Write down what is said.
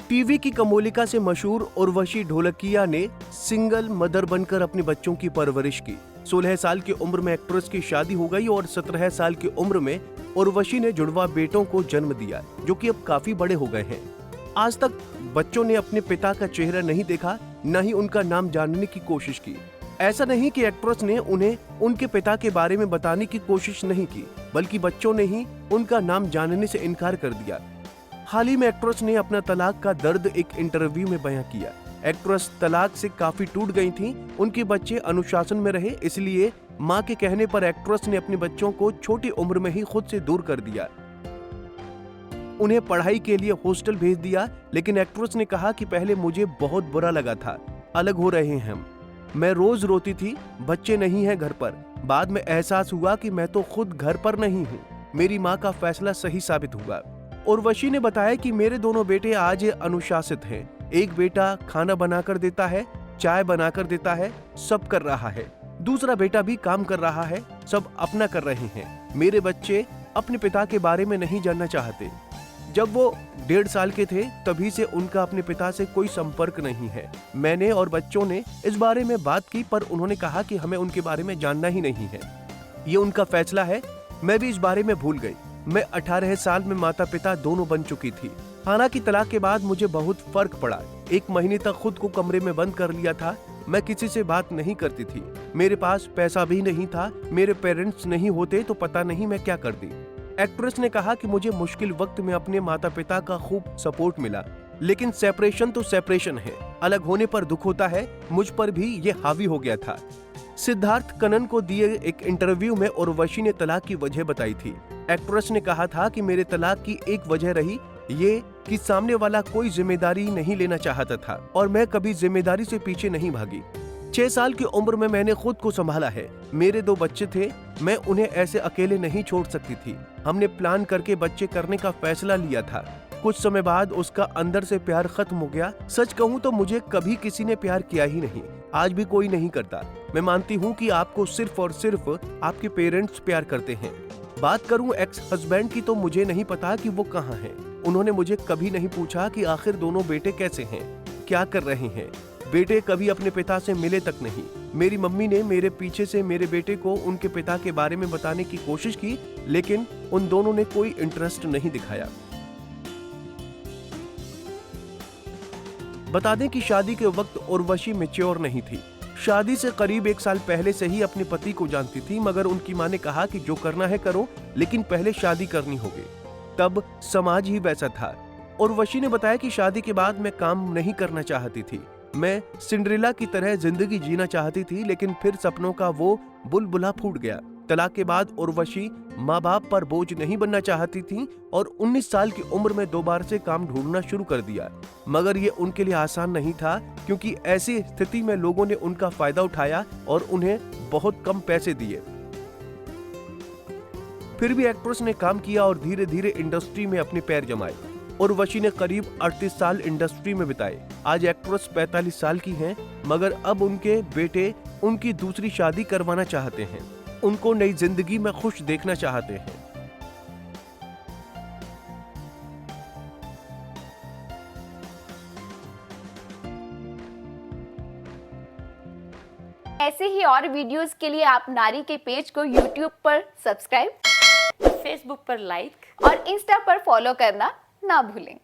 TV की कमोलिका से मशहूर उर्वशी ढोलकिया ने सिंगल मदर बनकर अपने बच्चों की परवरिश की। 16 साल की उम्र में एक्ट्रेस की शादी हो गई और 17 साल की उम्र में उर्वशी ने जुड़वा बेटों को जन्म दिया, जो कि अब काफी बड़े हो गए हैं। आज तक बच्चों ने अपने पिता का चेहरा नहीं देखा, न ही उनका नाम जानने की कोशिश की। ऐसा नहीं कि एक्ट्रेस ने उन्हें उनके पिता के बारे में बताने की कोशिश नहीं की, बल्कि बच्चों ने ही उनका नाम जानने से इनकार कर दिया। हाल ही में एक्ट्रेस ने अपना तलाक का दर्द एक इंटरव्यू में बयां किया। एक्ट्रेस तलाक से काफी टूट गई थीं, उनके बच्चे अनुशासन में रहे, इसलिए मां के कहने पर एक्ट्रेस ने अपने बच्चों को छोटी उम्र में ही खुद से दूर कर दिया। उन्हें पढ़ाई के लिए हॉस्टल भेज दिया, लेकिन एक्ट्रेस ने कहा कि पहले मुझे बहुत बुरा लगा था, अलग हो रहे हैं हम। मैं रोज रोती थी, बच्चे नहीं हैं घर पर। बाद में एहसास हुआ कि मैं तो खुद घर पर नहीं हूँ। मेरी माँ का फैसला सही साबित हुआ। उर्वशी ने बताया कि मेरे दोनों बेटे आज अनुशासित हैं। एक बेटा खाना बनाकर देता है, चाय बनाकर देता है, सब कर रहा है। दूसरा बेटा भी काम कर रहा है, सब अपना कर रहे हैं। मेरे बच्चे अपने पिता के बारे में नहीं जानना चाहते। जब वो 1.5 साल के थे तभी से उनका अपने पिता से कोई संपर्क नहीं है। मैंने और बच्चों ने इस बारे में बात की, पर उन्होंने कहा कि हमें उनके बारे में जानना ही नहीं है। ये उनका फैसला है। मैं भी इस बारे में भूल गई। मैं 18 साल में माता पिता दोनों बन चुकी थी। हालांकि तलाक के बाद मुझे बहुत फर्क पड़ा। 1 महीने तक खुद को कमरे में बंद कर लिया था। मैं किसी से बात नहीं करती थी। मेरे पास पैसा भी नहीं था। मेरे पेरेंट्स नहीं होते तो पता नहीं मैं क्या करती। एक्ट्रेस ने कहा कि मुझे मुश्किल वक्त में अपने माता पिता का खूब सपोर्ट मिला, लेकिन सेपरेशन तो सेपरेशन है। अलग होने पर दुख होता है। मुझ पर भी ये हावी हो गया था। सिद्धार्थ कनन को दिए एक इंटरव्यू में उर्वशी ने तलाक की वजह बताई थी। एक्ट्रेस ने कहा था कि मेरे तलाक की एक वजह रही ये कि सामने वाला कोई जिम्मेदारी नहीं लेना चाहता था और मैं कभी जिम्मेदारी से पीछे नहीं भागी। 6 साल की उम्र में मैंने खुद को संभाला है। मेरे 2 बच्चे थे, मैं उन्हें ऐसे अकेले नहीं छोड़ सकती थी। हमने प्लान करके बच्चे करने का फैसला लिया था। कुछ समय बाद उसका अंदर से प्यार खत्म हो गया। सच कहूँ तो मुझे कभी किसी ने प्यार किया ही नहीं, आज भी कोई नहीं करता। मैं मानती हूँ कि आपको सिर्फ और सिर्फ आपके पेरेंट्स प्यार करते हैं। बात करूँ एक्स हस्बैंड की तो मुझे नहीं पता कि वो कहाँ हैं। उन्होंने मुझे कभी नहीं पूछा कि आखिर दोनों बेटे कैसे हैं, क्या कर रहे हैं। बेटे कभी अपने पिता से मिले तक नहीं। मेरी मम्मी ने मेरे पीछे से मेरे बेटे को उनके पिता के बारे में बताने की कोशिश की, लेकिन उन दोनों ने कोई इंटरेस्ट नहीं दिखाया। बता दें कि शादी के वक्त उर्वशी मैच्योर नहीं थी। शादी से करीब 1 साल पहले से ही अपने पति को जानती थी, मगर उनकी मां ने कहा कि जो करना है करो, लेकिन पहले शादी करनी होगी। तब समाज ही वैसा था। उर्वशी ने बताया कि शादी के बाद मैं काम नहीं करना चाहती थी। मैं सिंड्रेला की तरह जिंदगी जीना चाहती थी, लेकिन फिर सपनों का वो बुलबुला फूट गया। तलाक के बाद उर्वशी माँ बाप पर बोझ नहीं बनना चाहती थी और 19 साल की उम्र में दोबारा से काम ढूंढना शुरू कर दिया। मगर ये उनके लिए आसान नहीं था, क्योंकि ऐसी स्थिति में लोगों ने उनका फायदा उठाया और उन्हें बहुत कम पैसे दिए। फिर भी एक्ट्रेस ने काम किया और धीरे धीरे इंडस्ट्री में अपने पैर जमाए। उर्वशी ने करीब 38 साल इंडस्ट्री में बिताए। आज एक्ट्रेस 45 साल की हैं, मगर अब उनके बेटे उनकी दूसरी शादी करवाना चाहते हैं। उनको नई जिंदगी में खुश देखना चाहते हैं। ऐसे ही और वीडियोस के लिए आप नारी के पेज को YouTube पर सब्सक्राइब, फेसबुक पर लाइक और इंस्टा पर फॉलो करना ना भूलें।